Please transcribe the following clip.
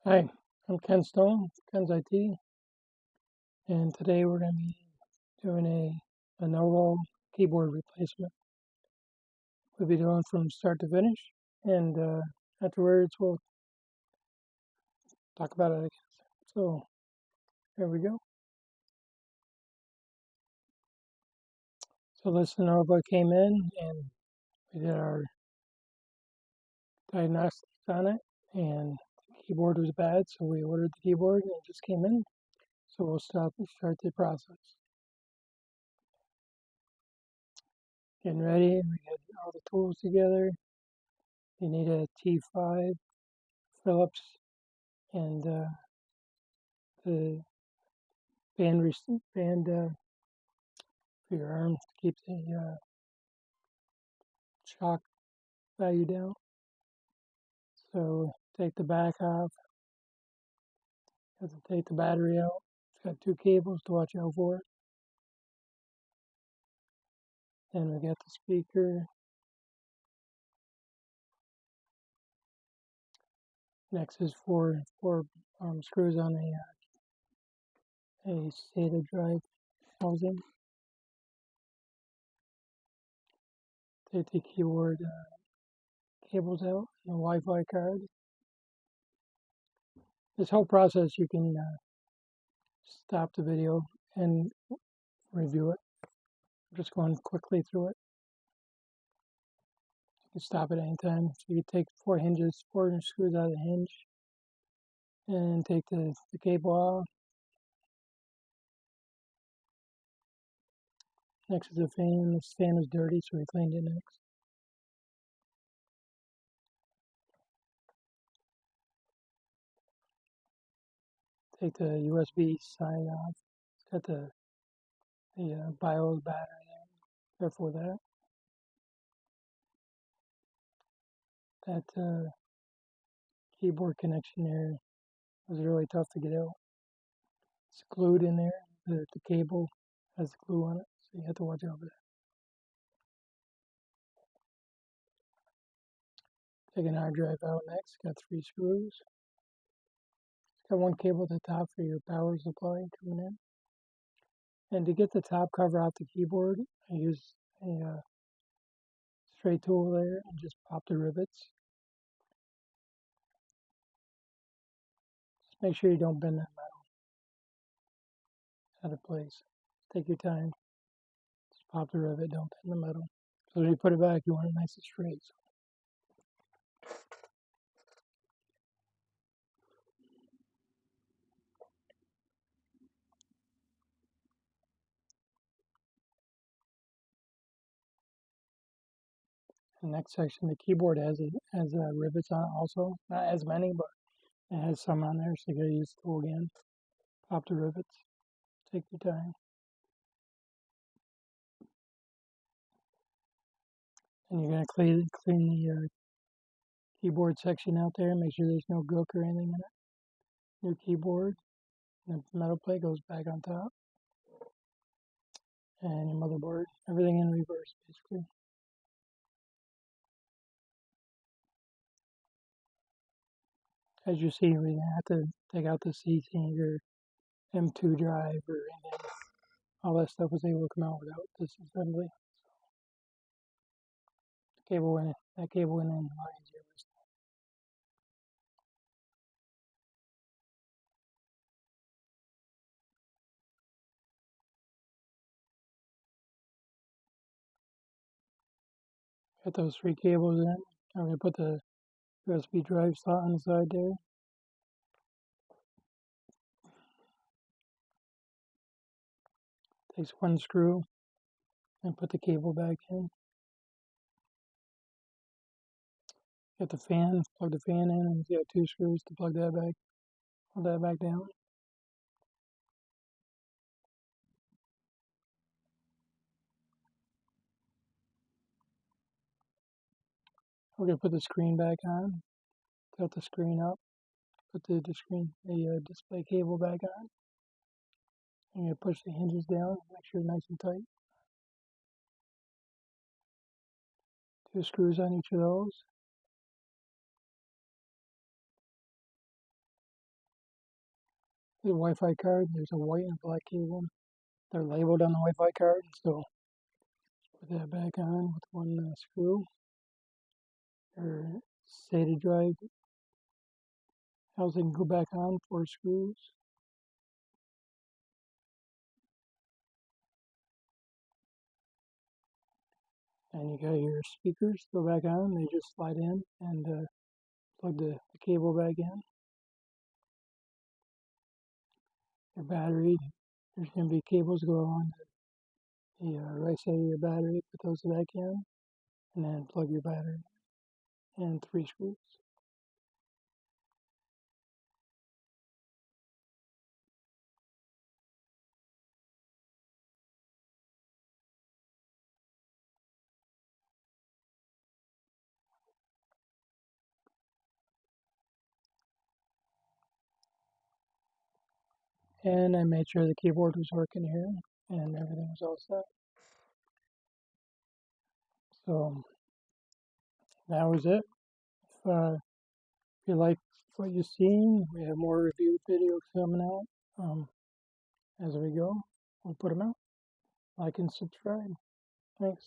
Hi, I'm Ken Stone, Ken's IT, and today we're going to be doing a Lenovo keyboard replacement. We'll be doing from start to finish, and afterwards we'll talk about it again. So, here we go. So this Lenovo came in, and we did our diagnostics on it, and the keyboard was bad, so we ordered the keyboard, and it just came in. So we'll start the process. Getting ready, we get all the tools together. You need a T5 Phillips and the band for your arm to keep the shock value down. So take the back off. You have to take the battery out. It's got two cables to watch out for. Then we got the speaker. Next is four screws on a SATA drive housing. Take the keyboard cables out and the Wi-Fi card. This whole process you can stop the video and review it. I'm just going quickly through it. You can stop at any time. So you take four screws out of the hinge, and take the cable off. Next is the fan. This fan is dirty, so we cleaned it next. Take the USB side off. It's got the BIOS battery there. Careful with that. That keyboard connection there was really tough to get out. It's glued in there. The cable has glue on it, so you have to watch out for that. Take an hard drive out next. Got three screws. It's got one cable at the top for your power supply coming in. And to get the top cover off the keyboard, I use a straight tool there and just pop the rivets. Just make sure you don't bend that metal out of place. Take your time. Just pop the rivet, don't bend the metal. So when you put it back, you want it nice and straight. The next section, the keyboard has rivets on it also. Not as many, but it has some on there, so you gotta use the tool again. Pop the rivets. Take your time. And you're gonna clean the keyboard section out there. Make sure there's no gook or anything in it. Your keyboard. And the metal plate goes back on top. And your motherboard. Everything in reverse, basically. As you see, we have to take out the CT or M2 drive or anything. All that stuff was able to come out without disassembly. That cable went in a lot easier. Got those three cables in. I'm going to put the USB drive slot on the side there. Takes one screw and put the cable back in. Got the fan, plug the fan in, and you got two screws to plug that back, hold that back down. We're going to put the screen back on, tilt the screen up, put the display cable back on. I'm going to push the hinges down, make sure it's nice and tight. Two screws on each of those. the Wi-Fi card. There's a white and black cable. They're labeled on the Wi-Fi card, so put that back on with one screw. Your SATA drive housing go back on, 4 screws. And you got your speakers go back on. They just slide in and plug the cable back in. Your battery, there's going to be cables go on the right side of your battery. Put those back in, and then plug your battery in, 3 screws. And I made sure the keyboard was working here, and everything was all set. So that was it. If you like what you've seen, we have more review videos coming out as we go. We'll put them out. Like and subscribe. Thanks.